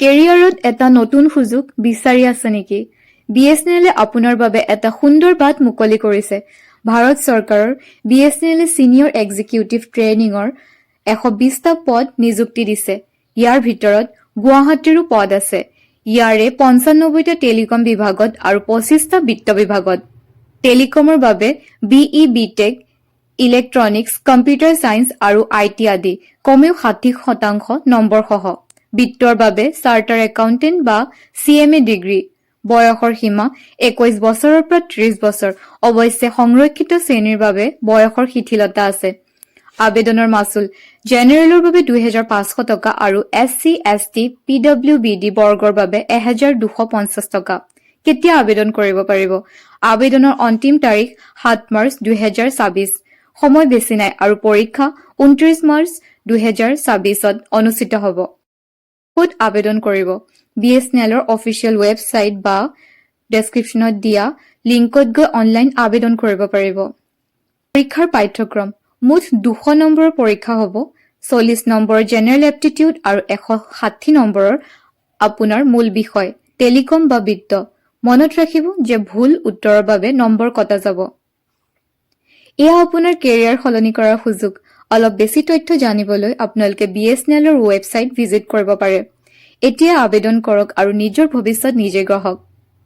কেৰিয়াৰত এটা নতুন সুযোগ বিচাৰি আছে নেকি? BSNL আপোনাৰ বাবে এটা সুন্দৰ বাট মুকলি কৰিছে। ভাৰত চৰকাৰৰ BSNL ছিনিয়ৰ এক্সিকিউটিভ ট্ৰেইনিঙৰ 120টা পদ নিযুক্তি দিছে। ইয়াৰ ভিতৰত গুৱাহাটীৰো পদ আছে। ইয়াৰে 95টা টেলিকম বিভাগত আৰু 25টা বিত্ত বিভাগত। টেলিকমৰ বাবে BE BTech, electronics, computer science আৰু IT আদি কমেও 60% নম্বৰ সহ। বিত্তৰ বাবে চাৰ্টাৰ একাউণ্টেণ্ট বা CMA ডিগ্ৰী। বয়সৰ সীমা 21 বছৰৰ পৰা 30 বছৰ। অৱশ্যে সংৰক্ষিত শ্ৰেণীৰ বাবে বয়সৰ শিথিলতা আছে। আবেদনৰ মাচুল জেনেৰেলৰ বাবে 2500 টকা আৰু SC, ST, PWBD বৰ্গৰ বাবে 1250 টকা। কেতিয়া আবেদন কৰিব পাৰিব? আবেদনৰ অন্তিম তাৰিখ 7 মাৰ্চ 2024। সময় বেছি নাই আৰু পৰীক্ষা 29 মাৰ্চ 2024ত অনুষ্ঠিত হ'ব। ক'ত আবেদন কৰিব? BSNLৰ অফিচিয়েল ৱেবছাইট বা ডেছক্ৰিপশ্যনত দিয়া লিংকত গৈ অনলাইন আবেদন কৰিব পাৰিব। পৰীক্ষাৰ পাঠ্যক্ৰম মুঠ 200 নম্বৰৰ পৰীক্ষা হ'ব। 40 নম্বৰৰ জেনেৰেল এপ্টিটিউড আৰু 160 নম্বৰৰ আপোনাৰ মূল বিষয় টেলিকম বা বিত্ত। মনত ৰাখিব যে ভুল উত্তৰৰ বাবে নম্বৰ কটা যাব। এয়া আপোনাৰ কেৰিয়াৰ সলনি কৰাৰ সুযোগ। অলপ বেছি তথ্য জানিবলৈ আপোনালোকে BSNLৰ ৱেবছাইট ভিজিট কৰিব পাৰে। এতিয়া আবেদন কৰক আৰু নিজৰ ভৱিষ্যত নিজে গঢ়ক।